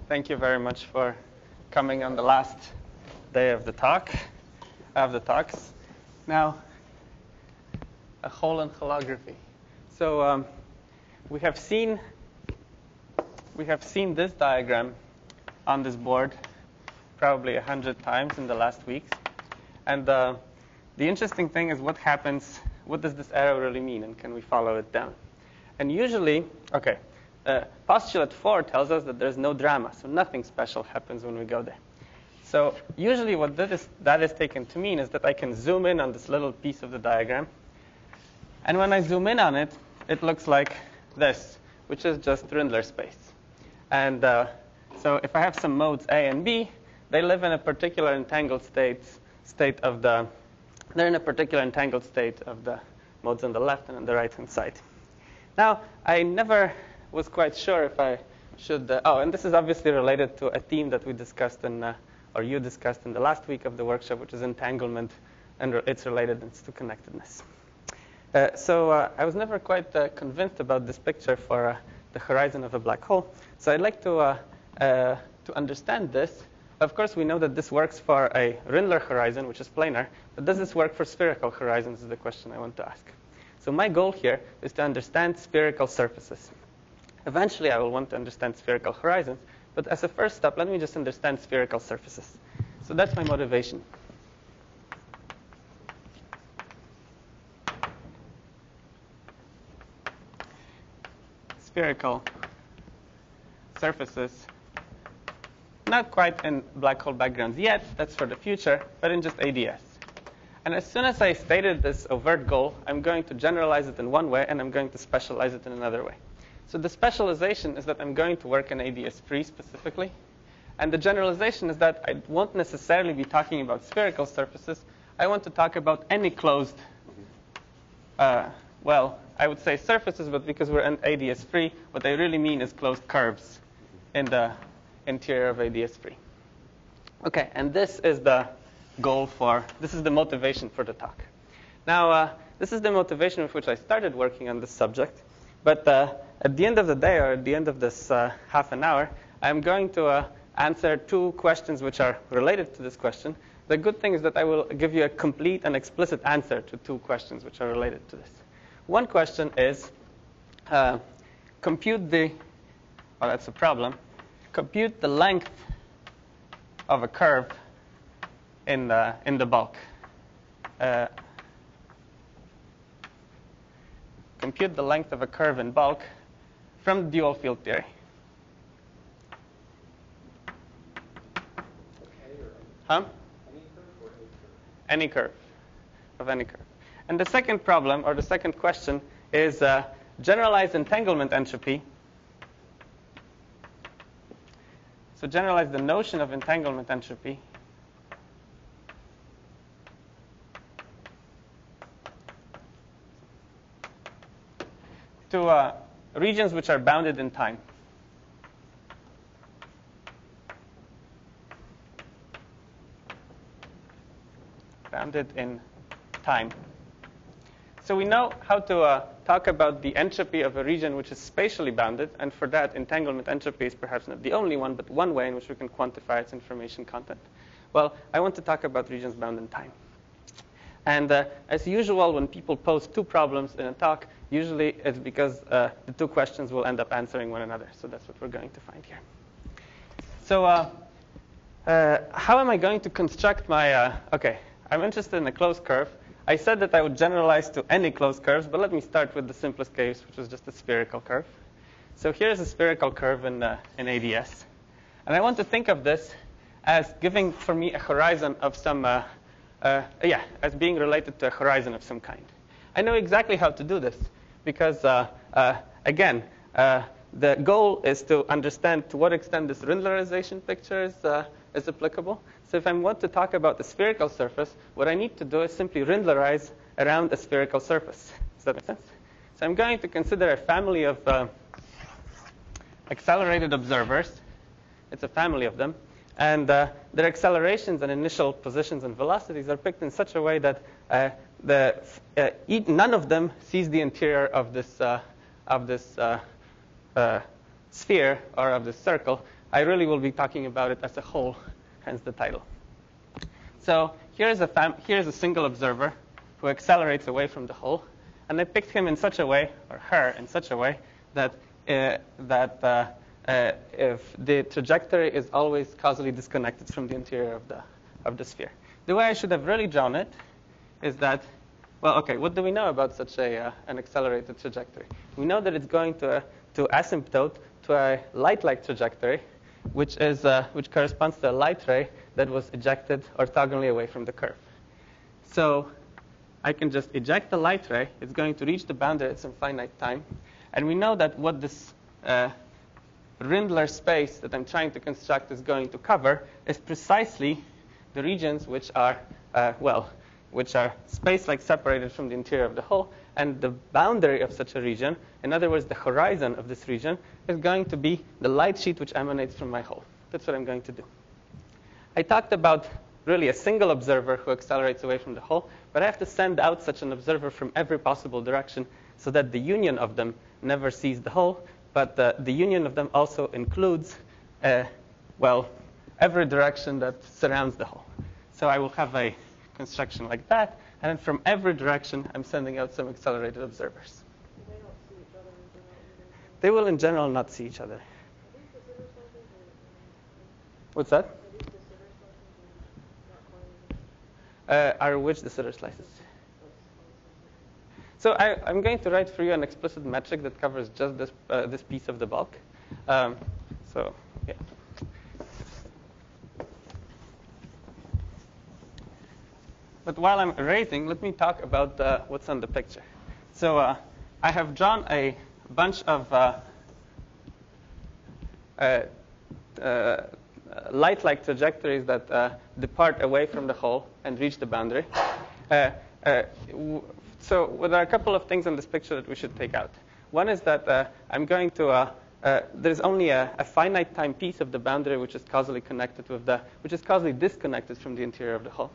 Thank you very much for coming on the last day of the talks. Now, a hole in holography. So we have seen this diagram on this board probably 100 times in the last weeks. And the interesting thing is what happens, what does this arrow really mean, and can we follow it down? And usually, postulate 4 tells us that there's no drama, so nothing special happens when we go there. So usually what that is taken to mean is that I can zoom in on this little piece of the diagram. And when I zoom in on it, it looks like this, which is just Rindler space. And so if I have some modes A and B, they live in a particular entangled state of the modes on the left and on the right-hand side. Now, I never was quite sure if I should... and this is obviously related to a theme that we discussed or you discussed in the last week of the workshop, which is entanglement and its relatedness to connectedness. So I was never quite convinced about this picture for the horizon of a black hole. So I'd like to understand this. Of course, we know that this works for a Rindler horizon, which is planar. But does this work for spherical horizons is the question I want to ask. So my goal here is to understand spherical surfaces. Eventually, I will want to understand spherical horizons. But as a first step, let me just understand spherical surfaces. So that's my motivation. Spherical surfaces, not quite in black hole backgrounds yet, that's for the future, but in just ADS. And as soon as I stated this overt goal, I'm going to generalize it in one way, and I'm going to specialize it in another way. So the specialization is that I'm going to work in ADS-free specifically. And the generalization is that I won't necessarily be talking about spherical surfaces. I want to talk about any closed, I would say surfaces, but because we're in ADS-free, what I really mean is closed curves in the interior of ADS-free. Okay, and this is the this is the motivation for the talk. Now, this is the motivation with which I started working on this subject. But at the end of the day, or at the end of this half an hour, I'm going to answer two questions which are related to this question. The good thing is that I will give you a complete and explicit answer to two questions which are related to this. One question is compute the length of a curve in the bulk. Compute the length of a curve in bulk from the dual field theory. Huh? Any curve of any curve. And the second problem, or the second question, is generalized entanglement entropy. So generalize the notion of entanglement entropy to regions which are bounded in time. Bounded in time. So we know how to talk about the entropy of a region which is spatially bounded, and for that, entanglement entropy is perhaps not the only one, but one way in which we can quantify its information content. Well, I want to talk about regions bound in time. And as usual, when people pose two problems in a talk, usually it's because the two questions will end up answering one another. So that's what we're going to find here. So how am I going to construct my... I'm interested in a closed curve. I said that I would generalize to any closed curves, but let me start with the simplest case, which is just a spherical curve. So here's a spherical curve in ADS. And I want to think of this as giving, for me, a horizon of some... as being related to a horizon of some kind. I know exactly how to do this because, again, the goal is to understand to what extent this Rindlerization picture is applicable. So if I want to talk about the spherical surface, what I need to do is simply Rindlerize around a spherical surface. Does that make sense? So I'm going to consider a family of accelerated observers. It's a family of them. And their accelerations and initial positions and velocities are picked in such a way that none of them sees the interior of this sphere or of this circle. I really will be talking about it as a whole, hence the title. So here's a single observer who accelerates away from the hole, and I picked him in such a way, or her in such a way, that if the trajectory is always causally disconnected from the interior of the sphere. The way I should have really drawn it is that, well, okay, what do we know about such an accelerated trajectory? We know that it's going to asymptote to a light-like trajectory, which corresponds to a light ray that was ejected orthogonally away from the curve. So I can just eject the light ray. It's going to reach the boundary at some finite time. And we know that what this Rindler space that I'm trying to construct is going to cover is precisely the regions which are, space-like separated from the interior of the hole. And the boundary of such a region, in other words, the horizon of this region, is going to be the light sheet which emanates from my hole. That's what I'm going to do. I talked about really a single observer who accelerates away from the hole, but I have to send out such an observer from every possible direction so that the union of them never sees the hole, but the union of them also includes, every direction that surrounds the hole. So I will have a construction like that, and then from every direction, I'm sending out some accelerated observers. They don't see each other in general? They will, in general, not see each other. What's that? Are which de Sitter slices? So I'm going to write for you an explicit metric that covers just this piece of the bulk. So, yeah. But while I'm erasing, let me talk about what's on the picture. So I have drawn a bunch of light-like trajectories that depart away from the hole and reach the boundary. So there are a couple of things on this picture that we should take out. One is that I'm going to there's only a finite time piece of the boundary which is causally connected with which is causally disconnected from the interior of the hole.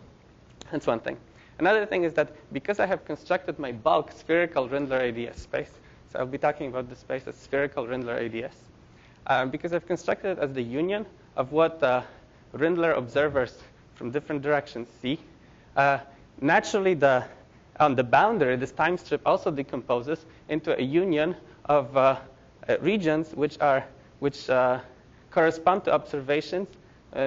That's one thing. Another thing is that because I have constructed my bulk spherical Rindler ADS space, so I'll be talking about the space as spherical Rindler ADS, because I've constructed it as the union of what Rindler observers from different directions see, naturally on the boundary, this time strip also decomposes into a union of regions which correspond to observations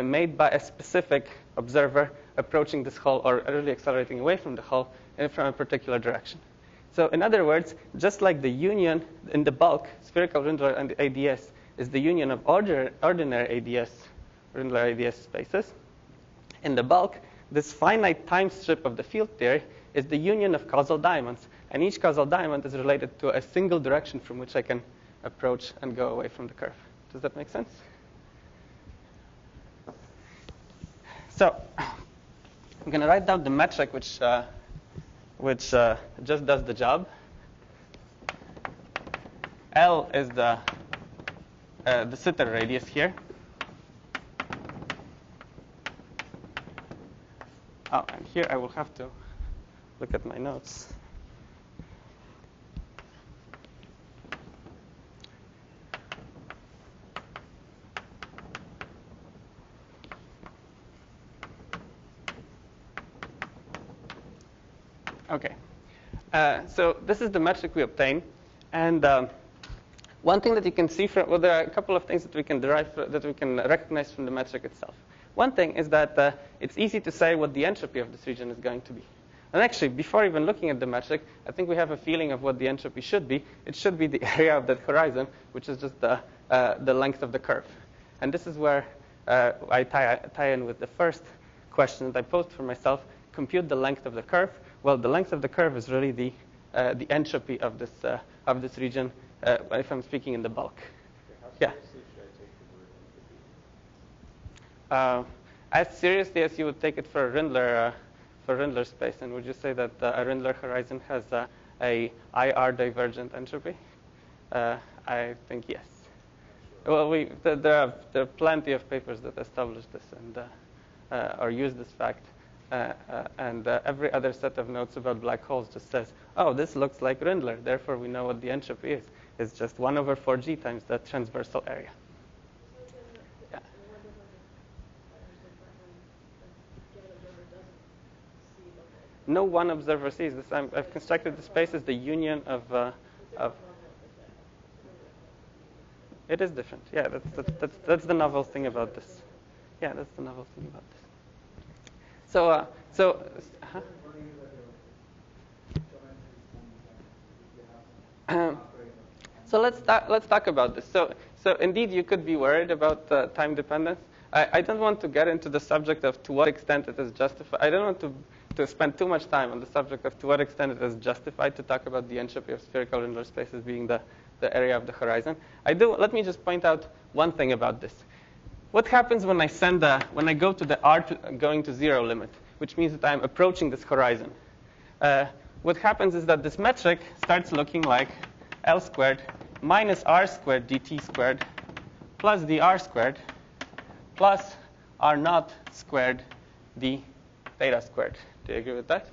made by a specific observer approaching this hole or really accelerating away from the hole from a particular direction. So in other words, just like the union in the bulk, spherical Rindler and ADS is the union of ordinary ADS, Rindler ADS spaces, in the bulk, this finite time strip of the field theory is the union of causal diamonds. And each causal diamond is related to a single direction from which I can approach and go away from the curve. Does that make sense? So I'm going to write down the metric which just does the job. L is the Sitter radius here. Oh, and here I will have to look at my notes. Okay. So this is the metric we obtain. And one thing that you can see from, well, there are a couple of things that we can derive, that we can recognize from the metric itself. One thing is that it's easy to say what the entropy of this region is going to be. And actually, before even looking at the metric, I think we have a feeling of what the entropy should be. It should be the area of that horizon, which is just the length of the curve. And this is where I tie in with the first question that I posed for myself, compute the length of the curve. Well, the length of the curve is really the entropy of this region, if I'm speaking in the bulk. Yeah. As seriously as you would take it for a Rindler space, and would you say that a Rindler horizon has a IR divergent entropy? I think yes. Well, there are plenty of papers that establish this and or use this fact. And every other set of notes about black holes just says, oh, this looks like Rindler, therefore we know what the entropy is. It's just 1/4g times the transversal area. So then the no one observer sees this. I've constructed the space as the union of. It is different. Yeah, that's the novel thing about this. Yeah, that's the novel thing about this. So let's talk about this. So indeed, you could be worried about time dependence. I don't want to get into the subject of to what extent it is justified. I don't want to spend too much time on the subject of to what extent it is justified to talk about the entropy of spherical Rindler spaces being the area of the horizon. Let me just point out one thing about this. What happens when I go to the r going to 0 limit, which means that I'm approaching this horizon? What happens is that this metric starts looking like L squared minus r squared dt squared plus dr squared plus r naught squared d theta squared. Do you agree with that?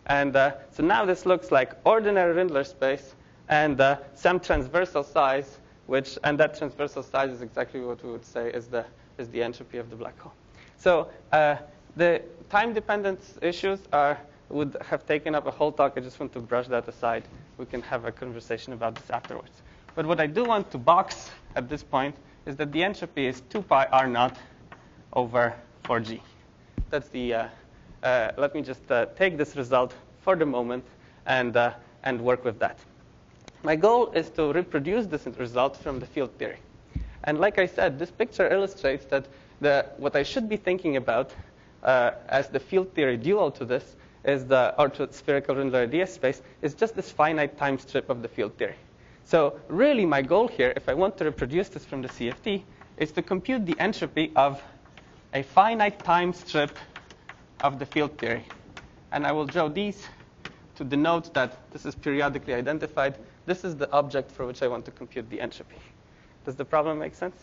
And so now this looks like ordinary Rindler space and some transversal size, and that transversal size is exactly what we would say is the entropy of the black hole. So the time dependence issues would have taken up a whole talk. I just want to brush that aside. We can have a conversation about this afterwards. But what I do want to box at this point is that the entropy is 2 pi r naught over 4g. That's the. Let me just take this result for the moment and work with that. My goal is to reproduce this result from the field theory. And like I said, this picture illustrates that what I should be thinking about as the field theory dual to this or to spherical Rindler idea space is just this finite time strip of the field theory. So really my goal here, if I want to reproduce this from the CFT, is to compute the entropy of a finite time strip of the field theory. And I will draw these to denote that this is periodically identified. This is the object for which I want to compute the entropy. Does the problem make sense?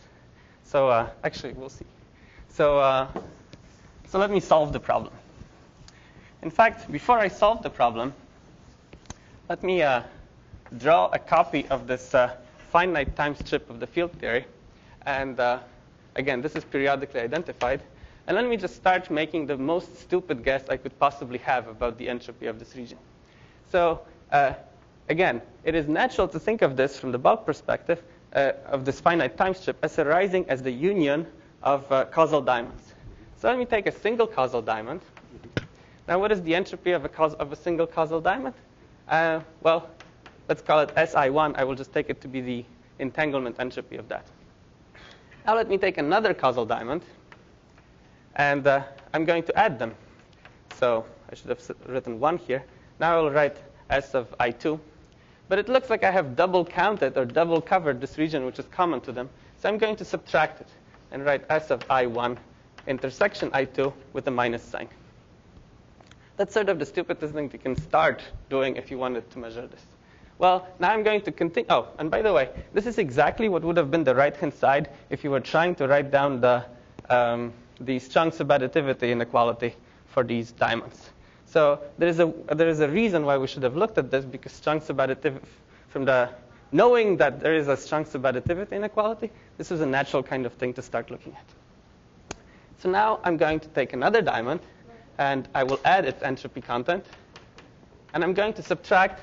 So actually, we'll see. So let me solve the problem. In fact, before I solve the problem, let me draw a copy of this finite time strip of the field theory. And again, this is periodically identified. And let me just start making the most stupid guess I could possibly have about the entropy of this region. So again, it is natural to think of this from the bulk perspective of this finite time strip as arising as the union of causal diamonds. So let me take a single causal diamond. Now, what is the entropy of a single causal diamond? Well, let's call it SI1. I will just take it to be the entanglement entropy of that. Now let me take another causal diamond, and I'm going to add them. So I should have written 1 here. Now I will write S of I2. But it looks like I have double counted or double covered this region, which is common to them. So I'm going to subtract it and write S of I1 intersection I2 with a minus sign. That's sort of the stupidest thing you can start doing if you wanted to measure this. Well, now I'm going to continue. Oh, and by the way, this is exactly what would have been the right-hand side if you were trying to write down the strong subadditivity inequality for these diamonds. So there is a reason why we should have looked at this, because strong subadditivity, knowing that there is a strong subadditivity inequality, this is a natural kind of thing to start looking at. So now I'm going to take another diamond, and I will add its entropy content, and I'm going to subtract,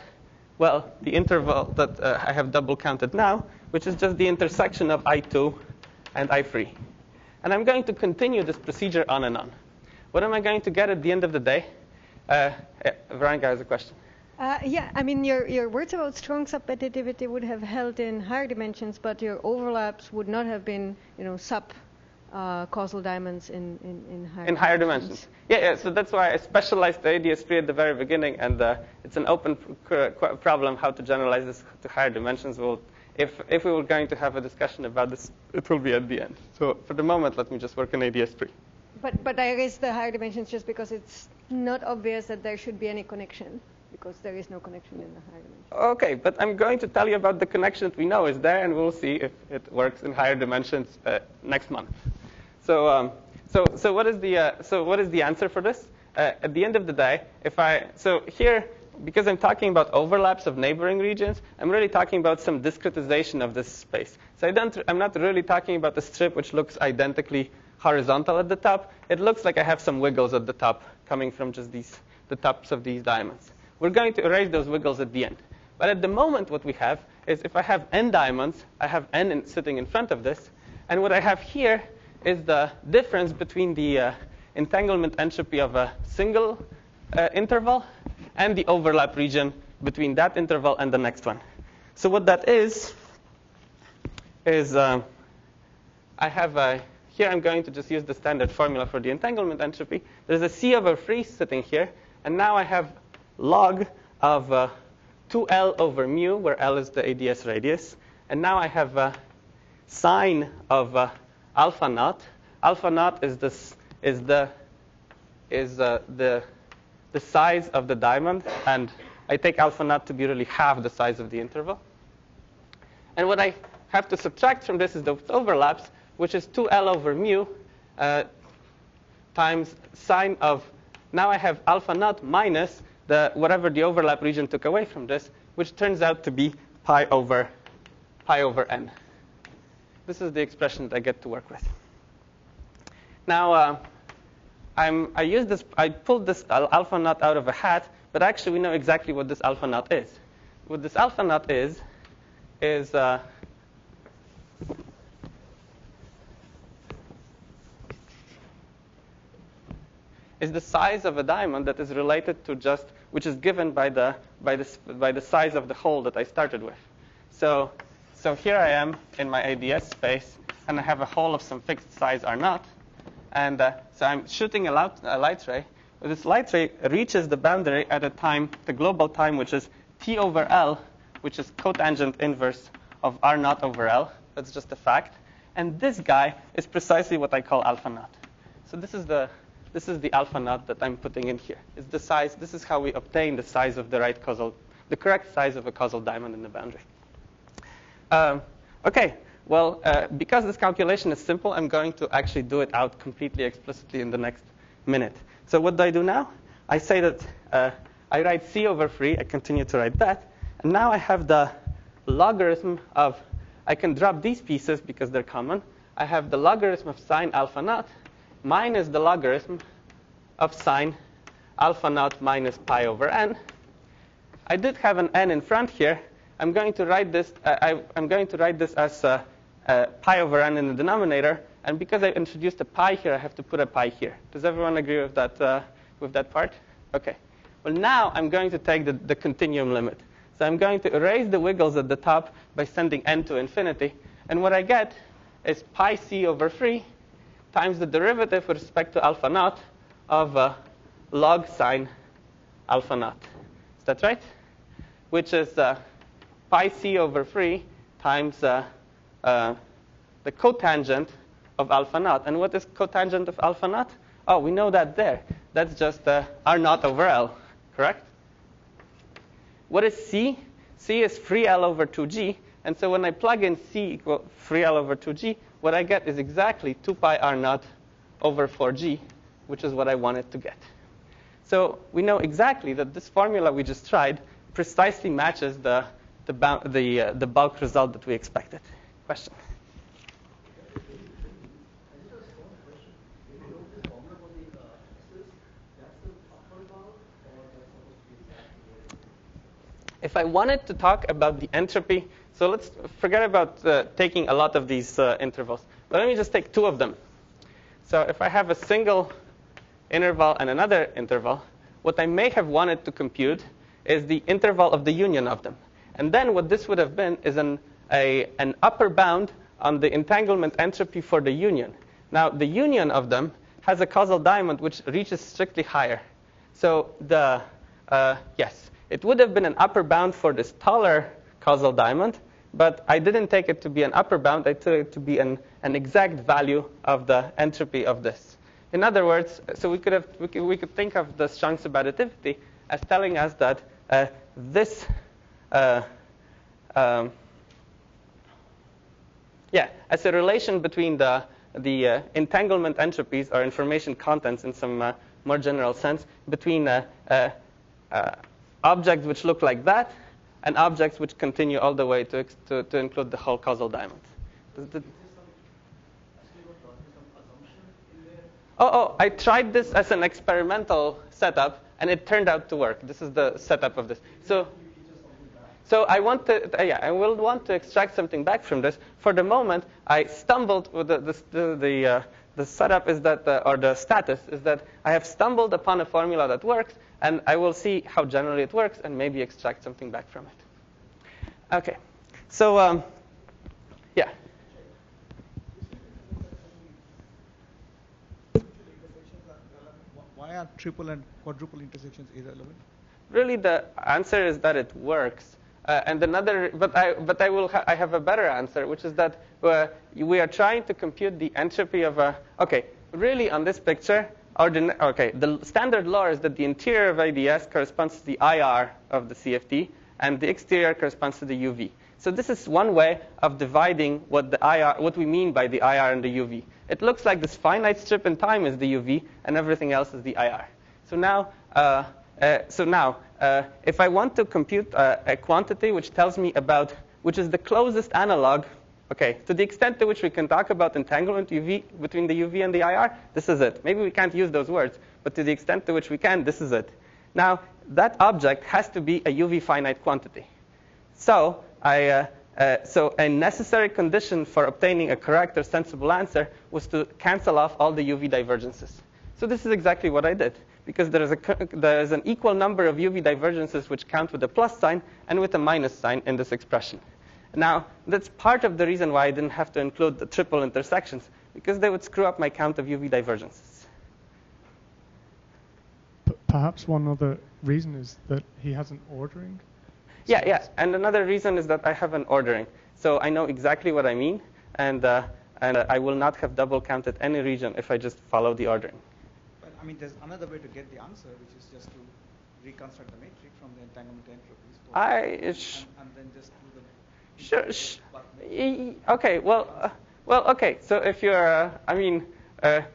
well, the interval that I have double counted now, which is just the intersection of I2 and I3. And I'm going to continue this procedure on and on. What am I going to get at the end of the day? Veronica has a question. Yeah, I mean, your words about strong subadditivity would have held in higher dimensions, but your overlaps would not have been, causal diamonds in higher dimensions. Yeah, so that's why I specialized the ADS3 at the very beginning, and it's an open problem how to generalize this to higher dimensions. If we were going to have a discussion about this, it will be at the end. So for the moment, let me just work on ADS3. But I raise the higher dimensions just because it's not obvious that there should be any connection, because there is no connection in the higher dimensions. Okay, but I'm going to tell you about the connection that we know is there, and we'll see if it works in higher dimensions next month. So what is the answer for this? At the end of the day, here, because I'm talking about overlaps of neighboring regions, I'm really talking about some discretization of this space. So I'm not really talking about the strip which looks identically horizontal at the top. It looks like I have some wiggles at the top coming from just these the tops of these diamonds. We're going to erase those wiggles at the end. But at the moment, what we have is if I have n diamonds, I have n sitting in front of this. And what I have here is the difference between the entanglement entropy of a single interval and the overlap region between that interval and the next one. So what that is I have here I'm going to just use the standard formula for the entanglement entropy. There's a C over free sitting here, and now I have log of 2L over mu, where L is the ADS radius, and now I have sine of alpha naught. Alpha naught is the size of the diamond, and I take alpha naught to be really half the size of the interval. And what I have to subtract from this is the overlaps, which is 2L over mu times sine of, now I have alpha naught minus whatever the overlap region took away from this, which turns out to be pi over n. This is the expression that I get to work with. Now, I pulled this alpha naught out of a hat, but actually we know exactly what this alpha naught is. What this alpha naught is the size of a diamond that is related to just, which is given by the size of the hole that I started with. So here I am in my ADS space, and I have a hole of some fixed size R naught, and so I'm shooting a light ray. This light ray reaches the boundary at a time, the global time, which is T over L, which is cotangent inverse of R naught over L. That's just a fact. And this guy is precisely what I call alpha naught. So this is the alpha naught that I'm putting in here. It's the size. This is how we obtain the size of the correct size of a causal diamond in the boundary. Okay. Well, because this calculation is simple, I'm going to actually do it out completely explicitly in the next minute. So what do I do now? I say that I write C over free. I continue to write that. And now I have the logarithm of, I can drop these pieces because they're common. I have the logarithm of sine alpha naught minus the logarithm of sine alpha naught minus pi over n. I did have an n in front here. I'm going to write this. I'm going to write this as pi over n in the denominator. And because I introduced a pi here, I have to put a pi here. Does everyone agree with that part? Okay. Well, now I'm going to take the continuum limit. So I'm going to erase the wiggles at the top by sending n to infinity. And what I get is pi c over free times the derivative with respect to alpha naught of log sine alpha naught. Is that right? Which is pi c over free times the cotangent of alpha naught. And what is cotangent of alpha naught? Oh, we know that there. That's just R naught over L, correct? What is C? C is free L over 2G. And so when I plug in C equal free L over 2G, what I get is exactly 2 pi R naught over 4G, which is what I wanted to get. So we know exactly that this formula we just tried precisely matches the bulk result that we expected. Question? If I wanted to talk about the entropy, so let's forget about taking a lot of these intervals. But let me just take two of them. So if I have a single interval and another interval, what I may have wanted to compute is the interval of the union of them. And then what this would have been is an upper bound on the entanglement entropy for the union. Now, the union of them has a causal diamond which reaches strictly higher. So yes. It would have been an upper bound for this taller causal diamond, but I didn't take it to be an upper bound. I took it to be an exact value of the entropy of this. In other words, so we could think of the chunks of additivity as telling us that as a relation between the entanglement entropies or information contents in some more general sense between objects which look like that and objects which continue all the way to include the whole causal diamond. I tried this as an experimental setup, and it turned out to work. This is the setup of this. So I want to, I will want to extract something back from this. For the moment, I stumbled with the setup is that, or the status is that I have stumbled upon a formula that works, and I will see how generally it works and maybe extract something back from it. Okay, so yeah. Why are triple and quadruple intersections irrelevant? Really, the answer is that it works. And another, but I have a better answer, which is that we are trying to compute the entropy of a. Okay, really on this picture, the standard law is that the interior of ADS corresponds to the IR of the CFD, and the exterior corresponds to the UV. So this is one way of dividing what we mean by the IR and the UV. It looks like this finite strip in time is the UV, and everything else is the IR. So now. If I want to compute a quantity which tells me about, which is the closest analog, okay, to the extent to which we can talk about entanglement between the UV and the IR, this is it. Maybe we can't use those words, but to the extent to which we can, this is it. Now, that object has to be a UV finite quantity. So a necessary condition for obtaining a correct or sensible answer was to cancel off all the UV divergences. So this is exactly what I did, because there is an equal number of UV divergences which count with a plus sign and with a minus sign in this expression. Now, that's part of the reason why I didn't have to include the triple intersections, because they would screw up my count of UV divergences. Perhaps one other reason is that he has an ordering. Yeah, and another reason is that I have an ordering. So I know exactly what I mean, and I will not have double counted any region if I just follow the ordering. I mean, there's another way to get the answer, which is just to reconstruct the matrix from the entanglement entropy. And then just do the... Sure. Okay, well, okay. So if you're, there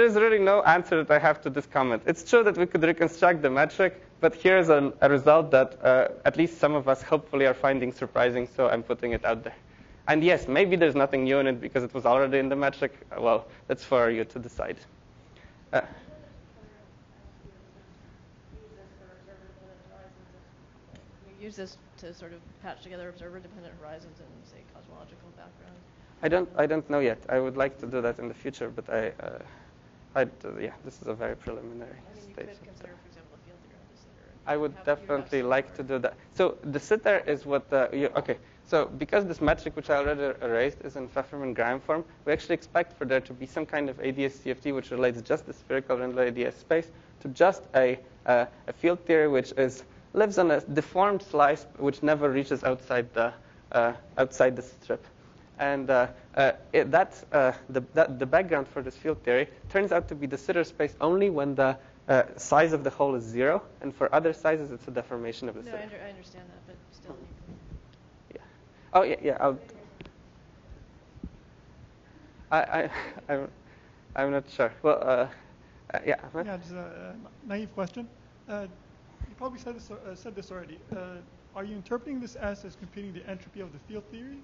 is really no answer that I have to this comment. It's true that we could reconstruct the metric, but here's a result that at least some of us hopefully are finding surprising, so I'm putting it out there. And yes, maybe there's nothing new in it because it was already in the metric. Well, that's for you to decide. You use this to sort of patch together observer-dependent horizons and, say, cosmological background? I don't know yet. I would like to do that in the future, but yeah, this is a very preliminary stage. You could consider, for example, a field theory of the sitter. I would definitely like to do that. So the sitter is what okay. So because this metric, which I already erased, is in Pfefferman-Graham form, we actually expect for there to be some kind of ADS-CFT which relates just the spherical Rindler ADS space to just a field theory which lives on a deformed slice which never reaches outside the strip. And the background for this field theory turns out to be the sitter space only when the size of the hole is 0, and for other sizes it's a deformation of the sitter. No, I understand that, but still. Oh yeah. I'm not sure. Well, yeah. Yeah, just a naive question. You probably said this already. Are you interpreting this as computing the entropy of the field theory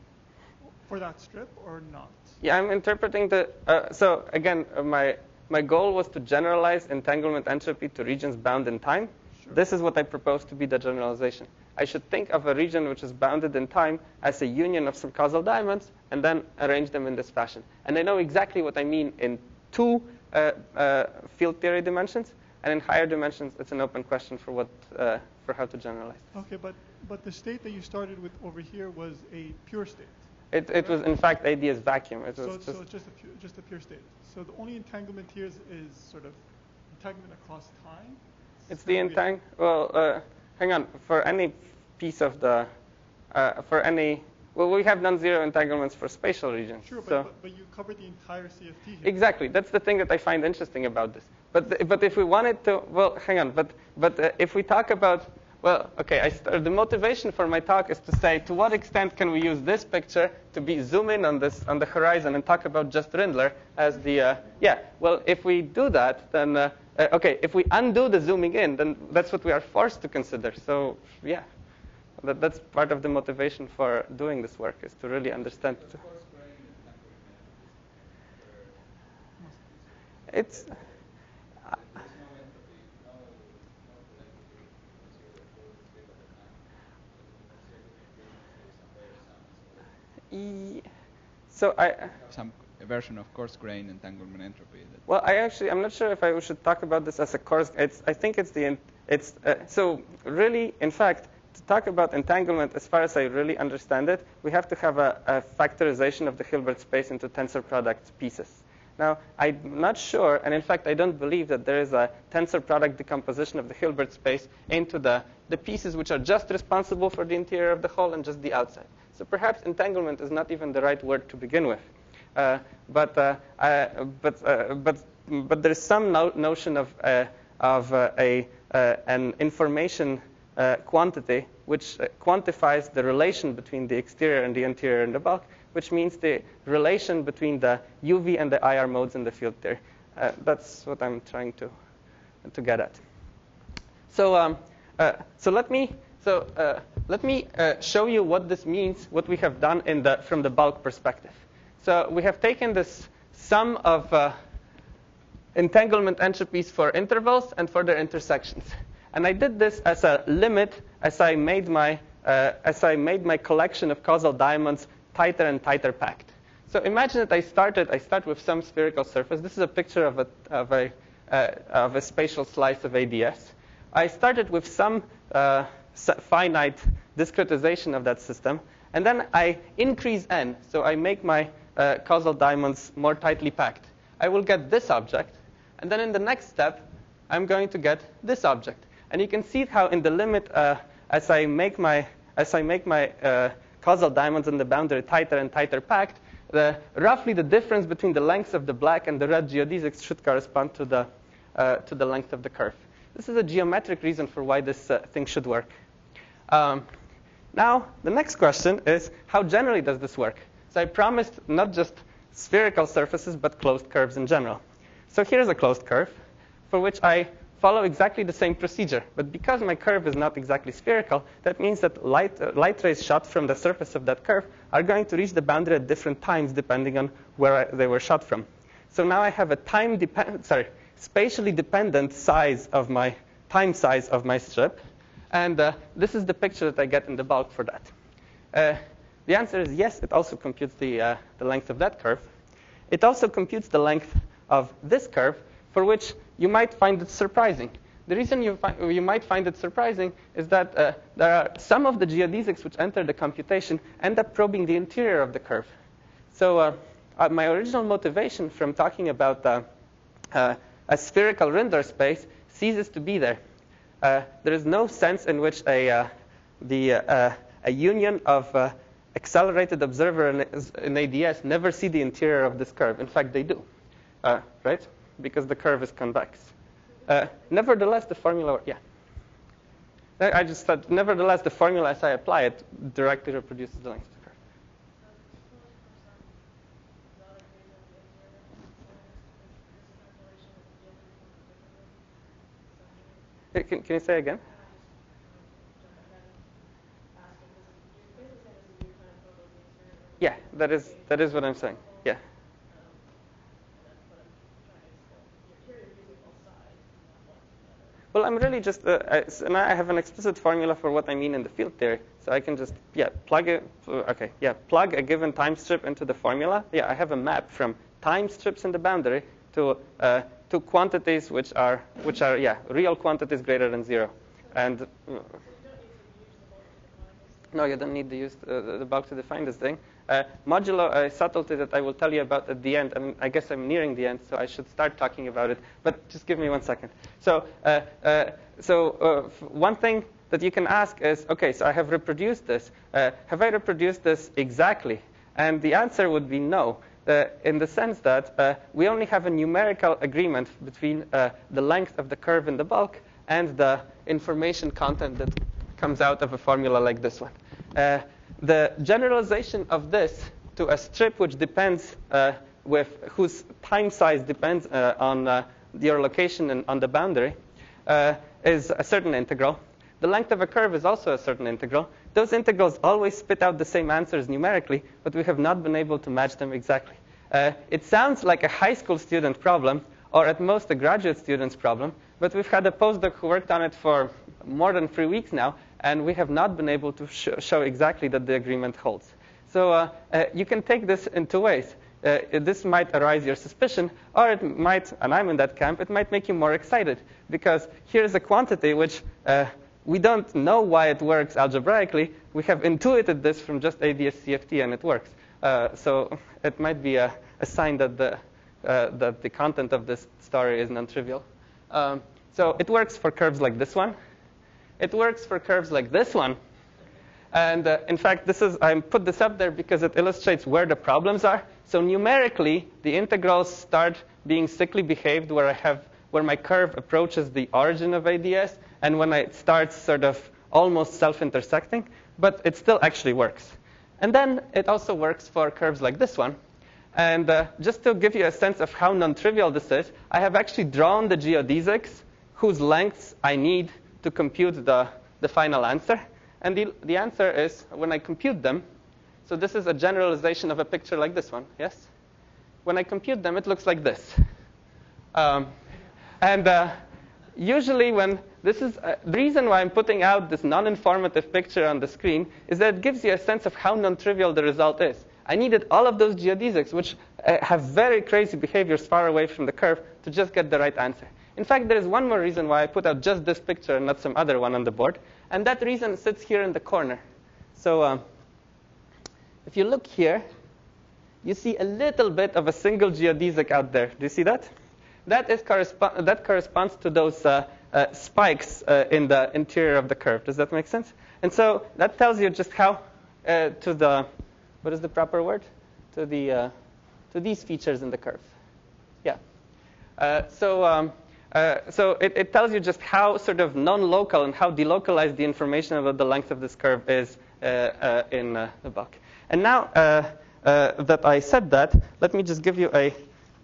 for that strip or not? Yeah, I'm interpreting the. So again, my goal was to generalize entanglement entropy to regions bound in time. Sure. This is what I propose to be the generalization. I should think of a region which is bounded in time as a union of some causal diamonds, and then arrange them in this fashion. And I know exactly what I mean in 2 field theory dimensions, and in higher dimensions, it's an open question for how to generalize this. Okay, but the state that you started with over here was a pure state. It was in fact ADS vacuum. So it's just a pure state. So the only entanglement here is sort of entanglement across time. It's the entang. Well, hang on. For any piece of the, we have non-zero entanglements for spatial regions. Sure, but you covered the entire CFT here. Exactly. That's the thing that I find interesting about this. But if we wanted to, well, hang on. But if we talk about, well, okay, the motivation for my talk is to say to what extent can we use this picture to be zoom in on the horizon and talk about just Rindler as the Well, if we do that, then okay, if we undo the zooming in, then that's what we are forced to consider. So yeah, that's part of the motivation for doing this work, is to really understand. Some version of coarse grain entanglement entropy. Well, I'm not sure if I should talk about this as a coarse. I think so really, in fact, to talk about entanglement, as far as I really understand it, we have to have a factorization of the Hilbert space into tensor product pieces. Now, I'm not sure, and in fact, I don't believe that there is a tensor product decomposition of the Hilbert space into the pieces which are just responsible for the interior of the hole and just the outside. So perhaps entanglement is not even the right word to begin with. But there's some notion of an information quantity which quantifies the relation between the exterior and the interior in the bulk, which means the relation between the UV and the IR modes in the field theory. That's what I'm trying to get at. So let me show you what this means, what we have done from the bulk perspective. So we have taken this sum of entanglement entropies for intervals and for their intersections. And I did this as a limit as I made my collection of causal diamonds tighter and tighter packed. So imagine that I start with some spherical surface. This is a picture of a spatial slice of ADS. I started with some finite discretization of that system, and then I increase n, so I make my causal diamonds more tightly packed. I will get this object, and then in the next step, I'm going to get this object. And you can see how in the limit, as I make my causal diamonds in the boundary tighter and tighter packed, roughly the difference between the lengths of the black and the red geodesics should correspond to the length of the curve. This is a geometric reason for why this thing should work. Now, the next question is, how generally does this work? So I promised not just spherical surfaces, but closed curves in general. So here's a closed curve for which I follow exactly the same procedure. But because my curve is not exactly spherical, that means that light rays shot from the surface of that curve are going to reach the boundary at different times depending on where they were shot from. So now I have a spatially dependent time size of my strip. And this is the picture that I get in the bulk for that. The answer is yes, it also computes the length of that curve. It also computes the length of this curve, for which you might find it surprising. The reason you might find it surprising is that there are some of the geodesics which enter the computation end up probing the interior of the curve. So my original motivation from talking about a spherical Rindor space ceases to be there. There is no sense in which a union of accelerated observer in ADS never see the interior of this curve. In fact, they do, right? Because the curve is convex. Nevertheless, the formula, yeah. I just said, nevertheless, the formula as I apply it directly reproduces the length of the curve. Can you say again? Yeah, that is what I'm saying. Yeah. Well, I'm really just, and I have an explicit formula for what I mean in the field theory. So I can just, plug a given time strip into the formula. Yeah, I have a map from time strips in the boundary to quantities which are real quantities greater than 0. And no, you don't need to use the bulk to define this thing. Modulo a subtlety that I will tell you about at the end. I mean, I guess I'm nearing the end, so I should start talking about it. But just give me 1 second. So one thing that you can ask is, okay, so I have reproduced this. Have I reproduced this exactly? And the answer would be no, in the sense that we only have a numerical agreement between the length of the curve in the bulk and the information content that comes out of a formula like this one. The generalization of this to a strip which depends, whose time size depends on your location and on the boundary, is a certain integral. The length of a curve is also a certain integral. Those integrals always spit out the same answers numerically, but we have not been able to match them exactly. It sounds like a high school student problem, or at most a graduate student's problem, but we've had a postdoc who worked on it for more than 3 weeks now, and we have not been able to show exactly that the agreement holds. So you can take this in two ways. This might arouse your suspicion, or it might, and I'm in that camp, it might make you more excited, because here's a quantity which we don't know why it works algebraically. We have intuited this from just ADS-CFT, and it works. So it might be a sign that the content of this story is non-trivial. So it works for curves like this one. It works for curves like this one. And in fact, I put this up there because it illustrates where the problems are. So numerically, the integrals start being sickly behaved where my curve approaches the origin of ADS, and when it starts sort of almost self-intersecting, but it still actually works. And then it also works for curves like this one. And just to give you a sense of how non-trivial this is, I have actually drawn the geodesics whose lengths I need to compute the final answer. And the answer is, when I compute them, so this is a generalization of a picture like this one, yes? When I compute them, it looks like this. Usually when this is the reason why I'm putting out this non-informative picture on the screen is that it gives you a sense of how non-trivial the result is. I needed all of those geodesics, which have very crazy behaviors far away from the curve, to just get the right answer. In fact, there is one more reason why I put out just this picture and not some other one on the board. And that reason sits here in the corner. So if you look here, you see a little bit of a single geodesic out there. Do you see that? That corresponds to those spikes in the interior of the curve. Does that make sense? And so that tells you just how what is the proper word? To these features in the curve. Yeah. So it tells you just how sort of non-local and how delocalized the information about the length of this curve is in the bulk. And now that I said that, let me just give you a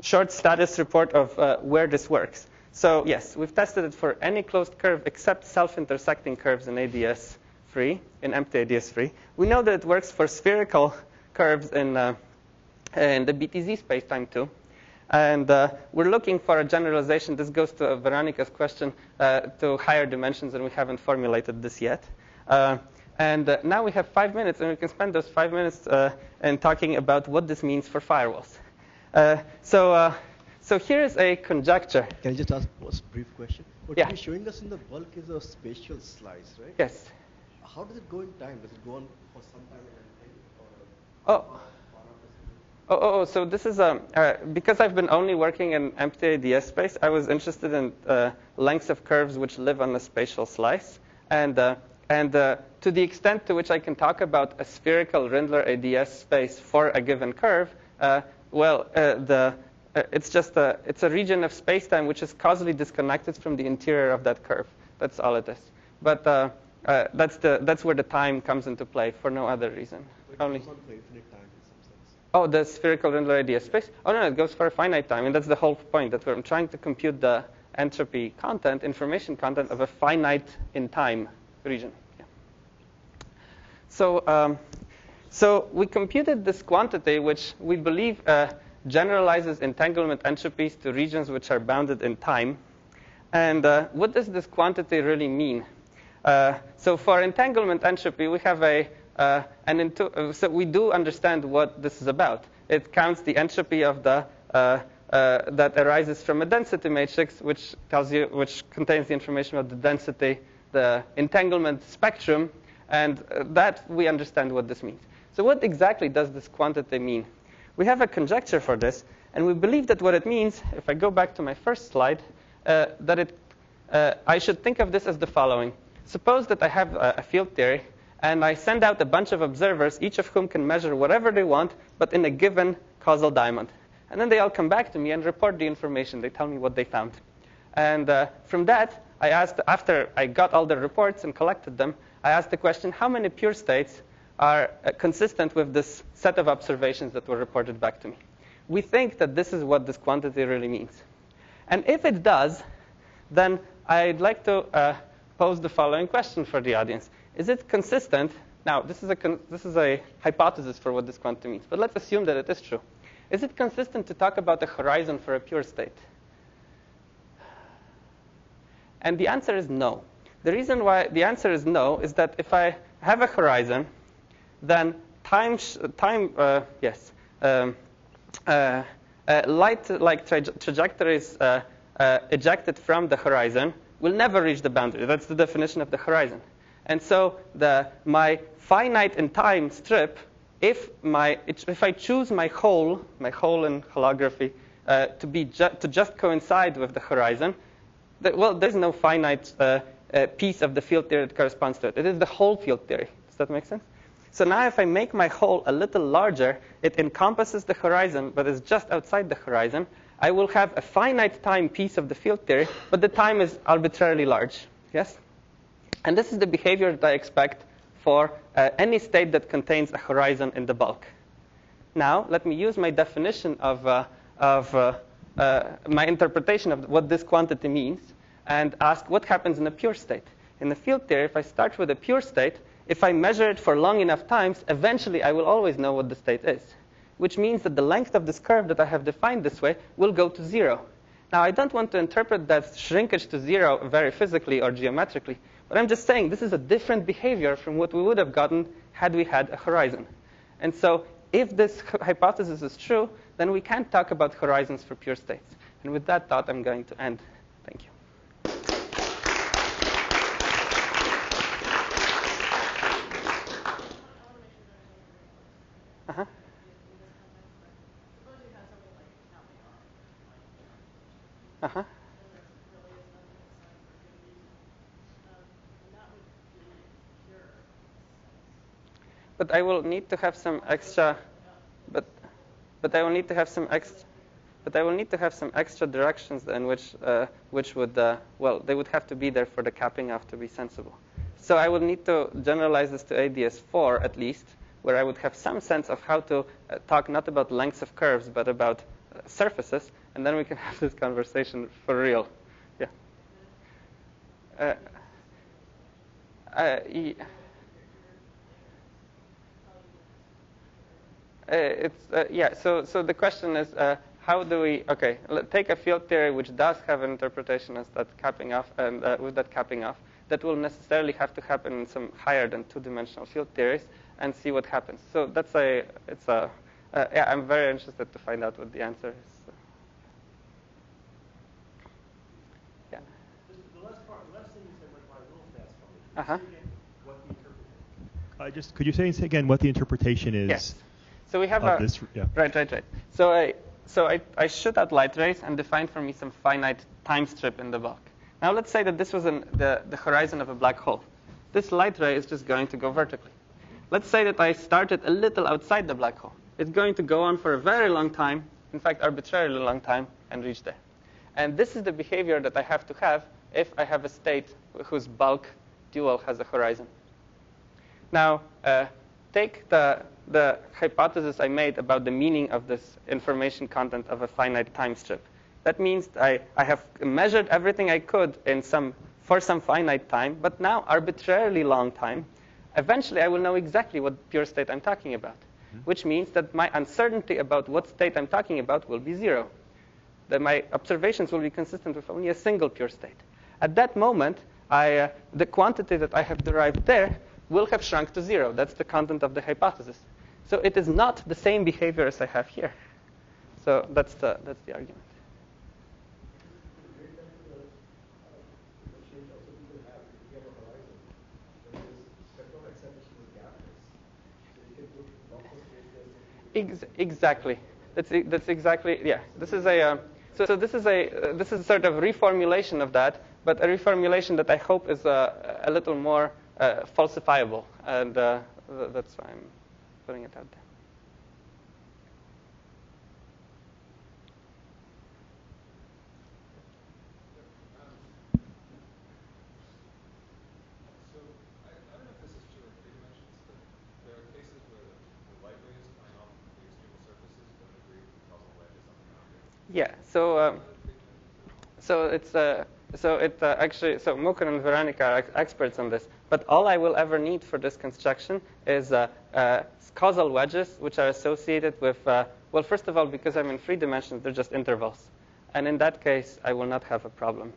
short status report of where this works. So yes, we've tested it for any closed curve except self-intersecting curves in ADS-free, in empty ADS-free. We know that it works for spherical curves in the BTZ spacetime too. And we're looking for a generalization. This goes to Veronica's question to higher dimensions, and we haven't formulated this yet. And now we have 5 minutes, and we can spend those 5 minutes in talking about what this means for firewalls. So here is a conjecture. Can I just ask a brief question? What you're showing us in the bulk is a spatial slice, right? Yes. How does it go in time? Does it go on for some time and so this is because I've been only working in empty ADS space, I was interested in lengths of curves which live on a spatial slice. And to the extent to which I can talk about a spherical Rindler ADS space for a given curve, it's a region of spacetime which is causally disconnected from the interior of that curve. That's all it is. But that's where the time comes into play for no other reason. Only. It goes on for infinite time in some sense. Oh, the spherical Rindler ADS space? Oh no, it goes for a finite time, and that's the whole point. That I'm trying to compute the entropy content, information content of a finite in time region. Yeah. So we computed this quantity, which we believe generalizes entanglement entropies to regions which are bounded in time. And what does this quantity really mean? So for entanglement entropy, we have so we do understand what this is about. It counts the entropy of the that arises from a density matrix, which contains the information about the density, the entanglement spectrum, and that we understand what this means. So what exactly does this quantity mean? We have a conjecture for this, and we believe that what it means, if I go back to my first slide, I should think of this as the following. Suppose that I have a field theory, and I send out a bunch of observers, each of whom can measure whatever they want, but in a given causal diamond. And then they all come back to me and report the information. They tell me what they found. And from that, I asked, after I got all the reports and collected them, I asked the question, how many pure states are consistent with this set of observations that were reported back to me? We think that this is what this quantity really means. And if it does, then I'd like to pose the following question for the audience. Is it consistent? Now, this is a hypothesis for what this quantity means, but let's assume that it is true. Is it consistent to talk about a horizon for a pure state? And the answer is no. The reason why the answer is no is that if I have a horizon, then light-like trajectories ejected from the horizon will never reach the boundary. That's the definition of the horizon. And so my finite in time strip, if I choose my hole in holography to just coincide with the horizon, there's no finite piece of the field theory that corresponds to it. It is the whole field theory. Does that make sense? So now if I make my hole a little larger, it encompasses the horizon, but is just outside the horizon, I will have a finite time piece of the field theory, but the time is arbitrarily large. Yes? And this is the behavior that I expect for any state that contains a horizon in the bulk. Now, let me use my definition of my interpretation of what this quantity means and ask what happens in a pure state. In the field theory, if I start with a pure state, if I measure it for long enough times, eventually I will always know what the state is, which means that the length of this curve that I have defined this way will go to 0. Now, I don't want to interpret that shrinkage to 0 very physically or geometrically, but I'm just saying this is a different behavior from what we would have gotten had we had a horizon. And so if this hypothesis is true, then we can't talk about horizons for pure states. And with that thought, I'm going to end. Thank you. Uh-huh. Uh-huh. But I will need to have some extra. But I will need to have some extra. But I will need to have some extra directions in which would they would have to be there for the capping off to be sensible. So I would need to generalize this to ADS4 at least, where I would have some sense of how to talk not about lengths of curves, but about surfaces, and then we can have this conversation for real. Yeah. So the question is, how do we? Okay, take a field theory which does have an interpretation as that capping off, and with that capping off, that will necessarily have to happen in some higher than two-dimensional field theories, and see what happens. So that's I'm very interested to find out what the answer is. Yeah. The last thing you said went by a little fast for me. Uh-huh. What the interpretation? Could you say again what the interpretation is? Yes. So we have this, yeah. Right. So I shoot out light rays and define for me some finite time strip in the bulk. Now let's say that this was the horizon of a black hole. This light ray is just going to go vertically. Let's say that I started a little outside the black hole. It's going to go on for a very long time, in fact, arbitrarily long time, and reach there. And this is the behavior that I have to have if I have a state whose bulk dual has a horizon. Now, take the hypothesis I made about the meaning of this information content of a finite time strip. That means I have measured everything I could for some finite time, but now arbitrarily long time. Eventually, I will know exactly what pure state I'm talking about, which means that my uncertainty about what state I'm talking about will be 0. That my observations will be consistent with only a single pure state. At that moment, the quantity that I have derived there will have shrunk to 0. That's the content of the hypothesis. So it is not the same behavior as I have here. So that's the argument. Exactly. That's exactly, yeah. This is this is sort of reformulation of that, but a reformulation that I hope is a little more falsifiable, and that's why I'm putting it out there. Yeah. So Mukher and Veronica are experts on this. But all I will ever need for this construction is causal wedges, which are associated with well, first of all, because I'm in 3 dimensions, they're just intervals, and in that case, I will not have a problem.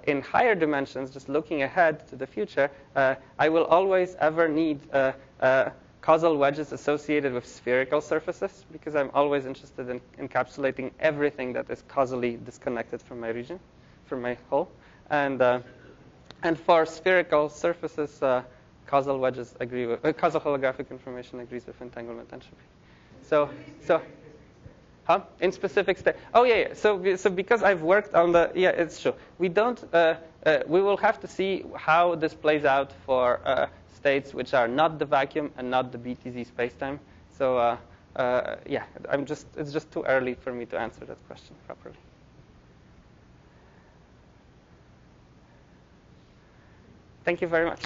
In higher dimensions, just looking ahead to the future, I will always ever need causal wedges associated with spherical surfaces, because I'm always interested in encapsulating everything that is causally disconnected from my region, from my hole. And for spherical surfaces, causal wedges agree with causal holographic information agrees with entanglement entropy. So. In specific state. Oh yeah. So because I've worked on the it's true. We don't. We will have to see how this plays out for states which are not the vacuum and not the BTZ spacetime. So it's just too early for me to answer that question properly. Thank you very much.